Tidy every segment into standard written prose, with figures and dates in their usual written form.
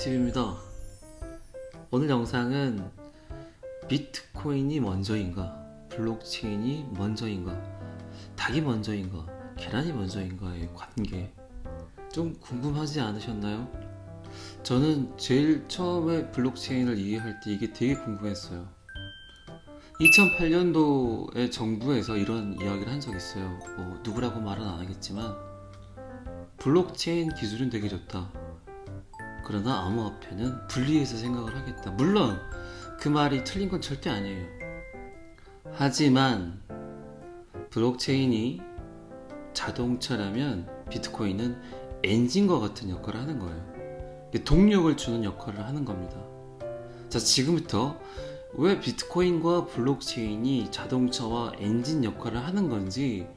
빅티비입니다. 오늘 영상은 비트코인이 먼저인가, 블록체인이 먼저인가, 닭이 먼저인가, 계란이 먼저인가의 관계 좀 궁금하지 않으셨나요? 저는 제일 처음에 블록체인을 이해할 때 이게 되게 궁금했어요. 2008년도에 정부에서 이런 이야기를 한 적이 있어요. 누구라고 말은 안 하겠지만 블록체인 기술은 되게 좋다. 그러나 암호화폐는 분리해서 생각을 하겠다. 물론 그 말이 틀린 건 절대 아니에요. 하지만 블록체인이 자동차라면 비트코인은 엔진과 같은 역할을 하는 거예요. 동력을 주는 역할을 하는 겁니다. 자, 지금부터 왜 비트코인과 블록체인이 자동차와 엔진 역할을 하는 건지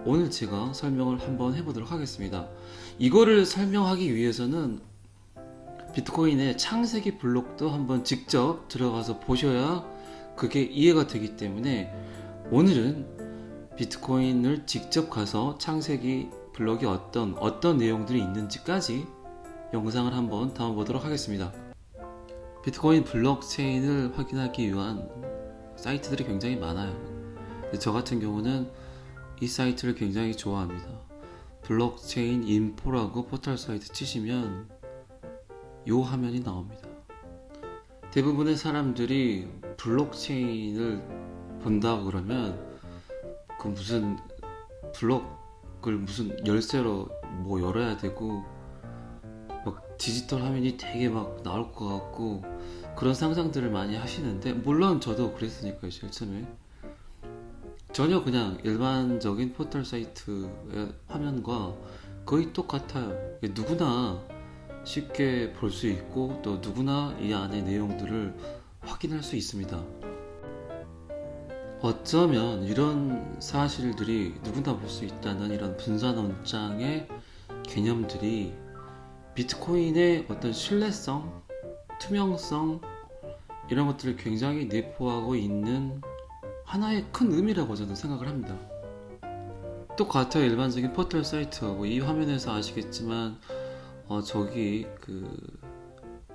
오늘 제가 설명을 한번 해보도록 하겠습니다. 이거를 설명하기 위해서는 비트코인의 창세기 블록도 한번 직접 들어가서 보셔야 그게 이해가 되기 때문에 오늘은 비트코인을 직접 가서 창세기 블록이 어떤 내용들이 있는지까지 영상을 한번 담아보도록 하겠습니다. 비트코인 블록체인을 확인하기 위한 사이트들이 굉장히 많아요. 저 같은 경우는 이 사이트를 굉장히 좋아합니다. 블록체인 인포라고 포털 사이트 치시면 요 화면이 나옵니다. 대부분의 사람들이 블록체인을 본다 그러면 그 무슨 블록을 무슨 열쇠로 뭐 열어야 되고 막 디지털 화면이 되게 막 나올 것 같고 그런 상상들을 많이 하시는데, 물론 저도 그랬으니까요. 제일 처음에 전혀 그냥 일반적인 포털 사이트의 화면과 거의 똑같아요. 누구나 쉽게 볼 수 있고 또 누구나 이 안의 내용들을 확인할 수 있습니다. 어쩌면 이런 사실들이 누구나 볼 수 있다는 이런 분산원장의 개념들이 비트코인의 어떤 신뢰성, 투명성 이런 것들을 굉장히 내포하고 있는 하나의 큰 의미라고 저는 생각을 합니다. 똑같아요. 일반적인 포털 사이트하고 이 화면에서 아시겠지만 저기 그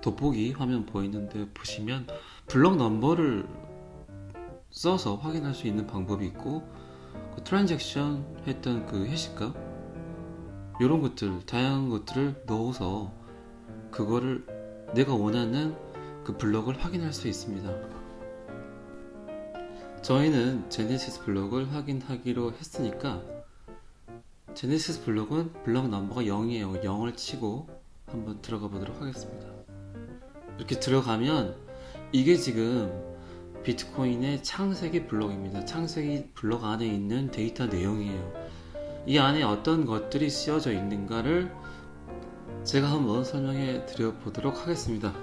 돋보기 화면 보이는데 보시면 블록 넘버를 써서 확인할 수 있는 방법이 있고 그 트랜잭션 했던 그 해시값 이런 것들 다양한 것들을 넣어서 그거를 내가 원하는 그 블록을 확인할 수 있습니다. 저희는 제네시스 블록을 확인하기로 했으니까 제네시스 블록은 블록 넘버가 0이에요. 0을 치고 한번 들어가 보도록 하겠습니다. 이렇게 들어가면 이게 지금 비트코인의 창세기 블록입니다. 창세기 블록 안에 있는 데이터 내용이에요. 이 안에 어떤 것들이 씌워져 있는가를 제가 한번 설명해 드려 보도록 하겠습니다.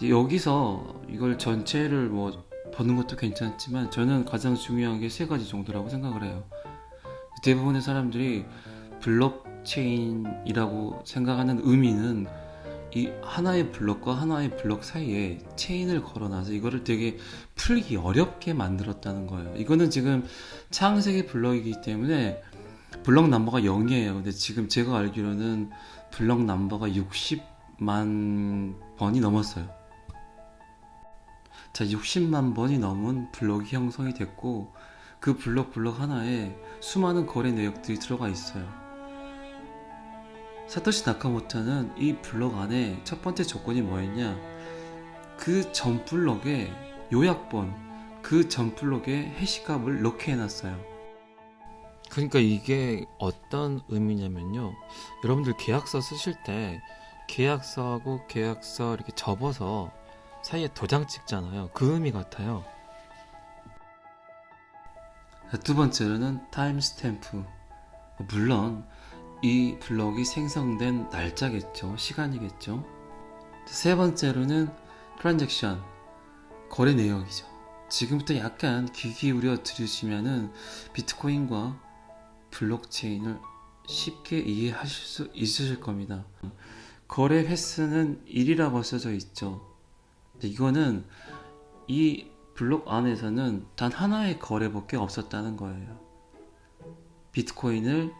여기서 이걸 전체를 보는 것도 괜찮지만 저는 가장 중요한 게 세 가지 정도라고 생각을 해요. 대부분의 사람들이 블록체인이라고 생각하는 의미는 이 하나의 블록과 하나의 블록 사이에 체인을 걸어놔서 이거를 되게 풀기 어렵게 만들었다는 거예요. 이거는 지금 창세기 블록이기 때문에 블록 넘버가 0이에요. 근데 지금 제가 알기로는 블록 넘버가 60만 번이 넘었어요. 자, 60만 번이 넘은 블록이 형성이 됐고 그 블록 하나에 수많은 거래 내역들이 들어가 있어요. 사토시 나카모토는 이 블록 안에 첫 번째 조건이 뭐였냐, 그 전 블록의 요약본, 그 전 블록의 해시값을 넣게 해놨어요. 그러니까 이게 어떤 의미냐면요, 여러분들 계약서 쓰실 때 계약서하고 계약서 이렇게 접어서 사이에 도장 찍잖아요. 그 의미 같아요. 두 번째로는 타임스탬프, 물론 이 블록이 생성된 날짜겠죠. 시간이겠죠. 세 번째로는 트랜잭션, 거래 내역이죠. 지금부터 약간 귀 기울여 들으시면은 비트코인과 블록체인을 쉽게 이해하실 수 있으실 겁니다. 거래 횟수는 1이라고 써져 있죠. 이거는 이 블록 안에서는 단 하나의 거래밖에 없었다는 거예요. 비트코인을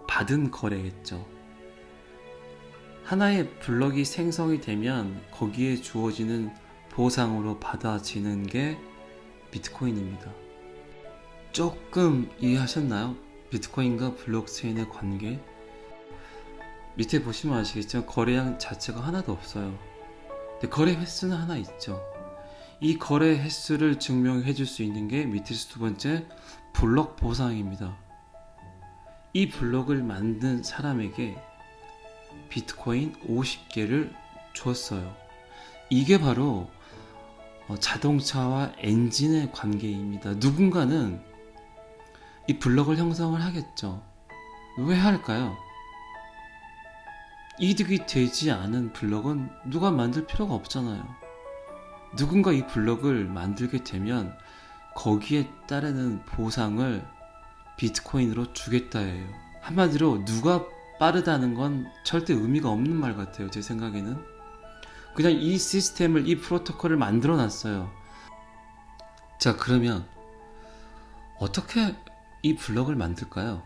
받은 거래겠죠. 하나의 블럭이 생성이 되면 거기에 주어지는 보상으로 받아지는 게 비트코인입니다. 조금 이해하셨나요? 비트코인과 블록체인의 관계? 밑에 보시면 아시겠지만 거래량 자체가 하나도 없어요. 근데 거래 횟수는 하나 있죠. 이 거래 횟수를 증명해 줄 수 있는 게 밑에서 두 번째 블록 보상입니다. 이 블록을 만든 사람에게 비트코인 50개를 줬어요. 이게 바로 자동차와 엔진의 관계입니다. 누군가는 이 블럭을 형성을 하겠죠. 왜 할까요? 이득이 되지 않은 블럭은 누가 만들 필요가 없잖아요. 누군가 이 블럭을 만들게 되면 거기에 따르는 보상을 비트코인으로 주겠다예요. 한마디로 누가 빠르다는 건 절대 의미가 없는 말 같아요. 제 생각에는 그냥 이 시스템을, 이 프로토콜을 만들어 놨어요. 자, 그러면 어떻게 이 블럭을 만들까요?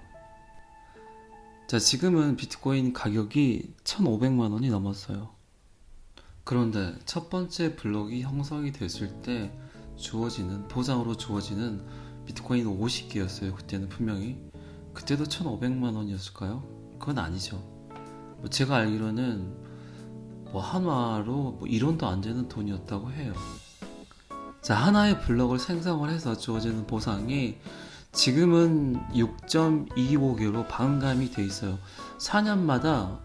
자, 지금은 비트코인 가격이 1,500만 원이 넘었어요. 그런데 첫 번째 블럭이 형성이 됐을 때 주어지는, 보상으로 주어지는 비트코인 50개였어요. 그때는 분명히. 그때도 1,500만 원이었을까요? 그건 아니죠. 제가 알기로는 한화로 1원도 안 되는 돈이었다고 해요. 자, 하나의 블럭을 생성을 해서 주어지는 보상이 지금은 6.25개로 반감이 돼 있어요. 4년마다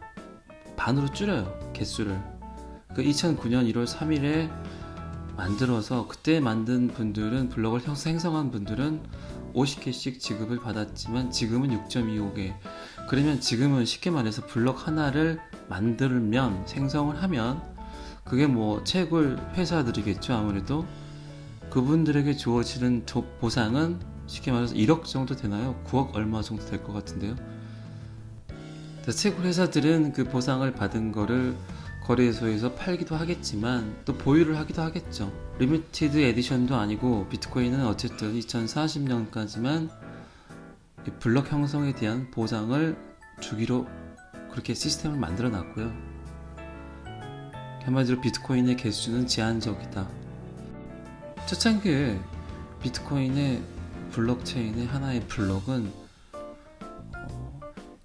반으로 줄여요, 개수를. 2009년 1월 3일에 만들어서 그때 만든 분들은, 블럭을 생성한 분들은 50개씩 지급을 받았지만 지금은 6.25개. 그러면 지금은 쉽게 말해서 블럭 하나를 만들면, 생성을 하면 그게 채굴 회사들이겠죠. 아무래도 그분들에게 주어지는 보상은 쉽게 말해서 1억 정도 되나요? 9억 얼마 정도 될 것 같은데요. 채굴 회사들은 그 보상을 받은 거를 거래소에서 팔기도 하겠지만 또 보유를 하기도 하겠죠. 리미티드 에디션도 아니고 비트코인은 어쨌든 2040년까지만 블럭 형성에 대한 보상을 주기로 그렇게 시스템을 만들어 놨고요. 한마디로 비트코인의 개수는 제한적이다. 초창기에 비트코인의 블록체인의 하나의 블럭은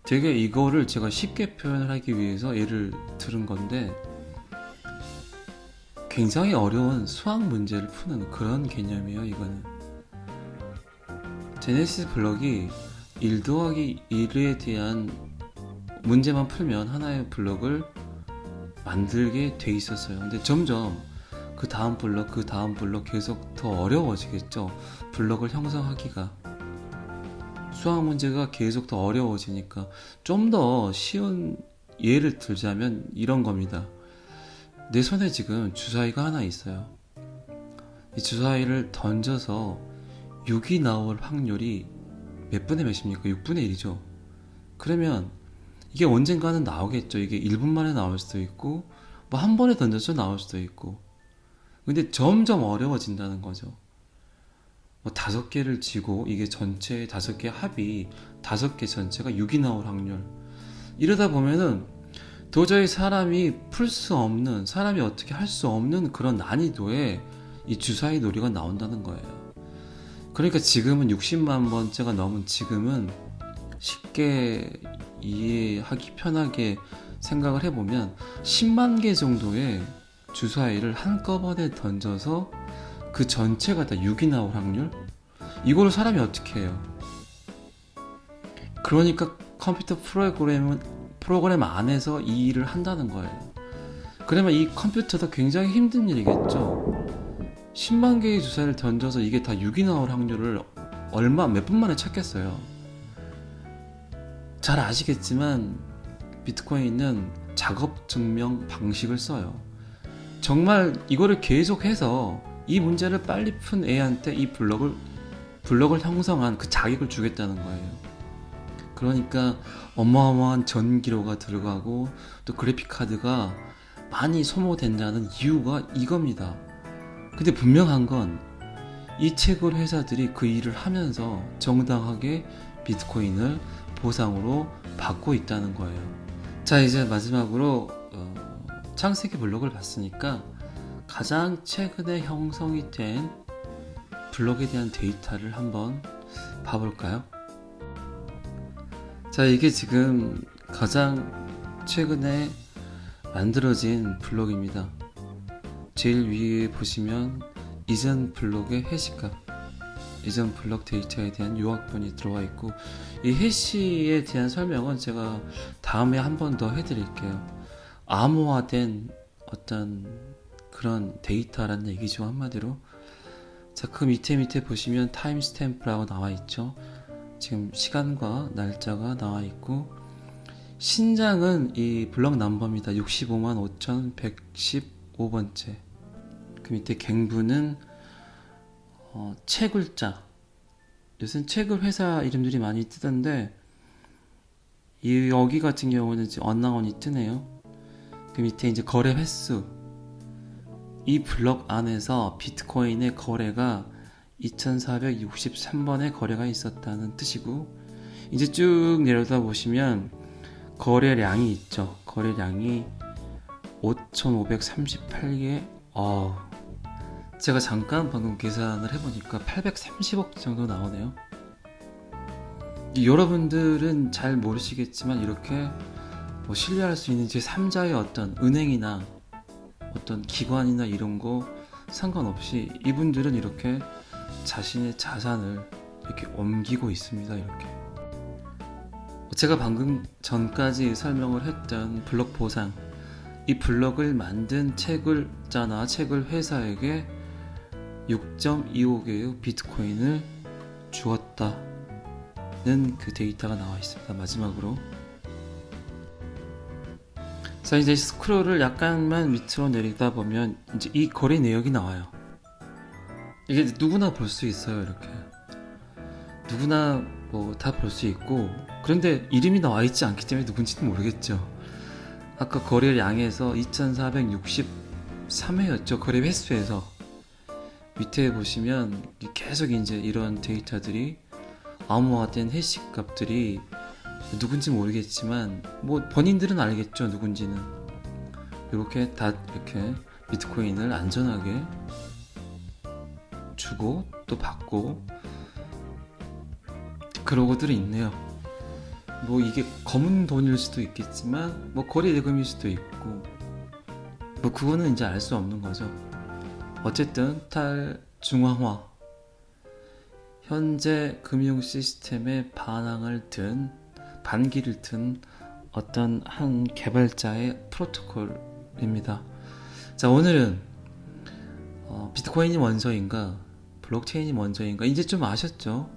되게, 이거를 제가 쉽게 표현을 하기 위해서 예를 들은 건데, 굉장히 어려운 수학 문제를 푸는 그런 개념이에요. 이거는 제네시스 블럭이 1 더하기 1에 대한 문제만 풀면 하나의 블럭을 만들게 돼 있었어요. 근데 점점 그 다음 블럭 계속 더 어려워지겠죠. 블럭을 형성하기가. 수학 문제가 계속 더 어려워지니까 좀 더 쉬운 예를 들자면 이런 겁니다. 내 손에 지금 주사위가 하나 있어요. 이 주사위를 던져서 6이 나올 확률이 몇 분의 몇입니까? 6분의 1이죠. 그러면 이게 언젠가는 나오겠죠. 이게 1분 만에 나올 수도 있고 한 번에 던져서 나올 수도 있고. 근데 점점 어려워진다는 거죠. 5개를 쥐고 이게 전체 5개 합이 5개 전체가 6이 나올 확률. 이러다 보면은 도저히 사람이 풀 수 없는, 사람이 어떻게 할 수 없는 그런 난이도의 이 주사위 놀이가 나온다는 거예요. 그러니까 지금은 60만 번째가 넘은 지금은 쉽게 이해하기 편하게 생각을 해보면 10만 개 정도의 주사위를 한꺼번에 던져서 그 전체가 다 6이 나올 확률? 이거를 사람이 어떻게 해요? 그러니까 컴퓨터 프로그램 안에서 이 일을 한다는 거예요. 그러면 이 컴퓨터도 굉장히 힘든 일이겠죠. 10만 개의 주사위를 던져서 이게 다 6이 나올 확률을 몇 분 만에 찾겠어요. 잘 아시겠지만 비트코인은 작업 증명 방식을 써요. 정말 이거를 계속해서 이 문제를 빨리 푼 애한테 이 블럭을 형성한 그 자격을 주겠다는 거예요. 그러니까 어마어마한 전기료가 들어가고 또 그래픽카드가 많이 소모된다는 이유가 이겁니다. 근데 분명한 건 이 채굴 회사들이 그 일을 하면서 정당하게 비트코인을 보상으로 받고 있다는 거예요. 자, 이제 마지막으로 창세기 블록을 봤으니까 가장 최근에 형성이 된 블록에 대한 데이터를 한번 봐볼까요? 자, 이게 지금 가장 최근에 만들어진 블록입니다. 제일 위에 보시면 이전 블록의 해시값, 이전 블록 데이터에 대한 요약본이 들어와 있고, 이 해시에 대한 설명은 제가 다음에 한 번 더 해드릴게요. 암호화된 어떤 그런 데이터라는 얘기죠, 한마디로. 자, 그 밑에 보시면 타임스탬프라고 나와 있죠. 지금 시간과 날짜가 나와 있고, 신장은 이 블럭 넘버입니다. 655,115번째. 그 밑에 갱부는 채굴자. 요새는 채굴 회사 이름들이 많이 뜨던데, 여기 같은 경우는 이제 언나운이 뜨네요. 그 밑에 이제 거래 횟수. 이 블럭 안에서 비트코인의 거래가 2463번의 거래가 있었다는 뜻이고, 이제 쭉 내려다 보시면 거래량이 있죠. 거래량이 5538개. 제가 잠깐 방금 계산을 해보니까 830억 정도 나오네요. 여러분들은 잘 모르시겠지만 이렇게 신뢰할 수 있는 제3자의 어떤 은행이나 어떤 기관이나 이런 거 상관없이 이분들은 이렇게 자신의 자산을 이렇게 옮기고 있습니다. 이렇게 제가 방금 전까지 설명을 했던 블록 보상, 이 블록을 만든 채굴자나 채굴 회사에게 6.25개의 비트코인을 주었다는 그 데이터가 나와 있습니다. 마지막으로, 자, 이제 스크롤을 약간만 밑으로 내리다 보면 이제 이 거래 내역이 나와요. 이게 누구나 볼 수 있어요. 이렇게 누구나 다 볼 수 있고, 그런데 이름이 나와 있지 않기 때문에 누군지는 모르겠죠. 아까 거래량에서 2463회였죠. 거래 횟수에서 밑에 보시면 계속 이제 이런 데이터들이 암호화된 해시 값들이 누군지 모르겠지만 본인들은 알겠죠, 누군지는. 이렇게 다 이렇게 비트코인을 안전하게 주고 또 받고 그러고들이 있네요. 이게 검은 돈일 수도 있겠지만 거래 대금일 수도 있고 그거는 이제 알 수 없는 거죠. 어쨌든 탈중앙화, 현재 금융 시스템의 반기를 든 어떤 한 개발자의 프로토콜입니다. 자, 오늘은 비트코인이 먼저인가 블록체인이 먼저인가 이제 좀 아셨죠?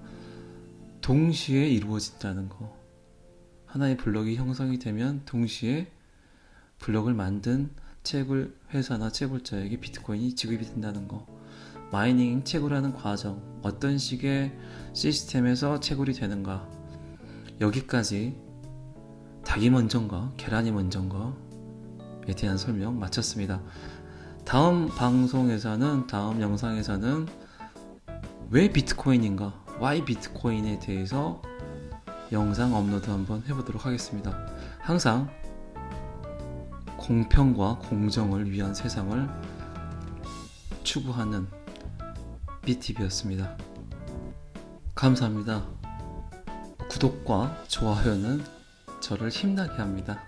동시에 이루어진다는 거. 하나의 블록이 형성이 되면 동시에 블록을 만든 채굴 회사나 채굴자에게 비트코인이 지급이 된다는 거. 마이닝 채굴하는 과정, 어떤 식의 시스템에서 채굴이 되는가, 여기까지 닭이 먼저인가 계란이 먼저인가에 대한 설명 마쳤습니다. 다음 방송에서는, 다음 영상에서는 왜 비트코인인가, why 비트코인에 대해서 영상 업로드 한번 해보도록 하겠습니다. 항상 공평과 공정을 위한 세상을 추구하는 BTV였습니다. 감사합니다. 구독과 좋아요는 저를 힘나게 합니다.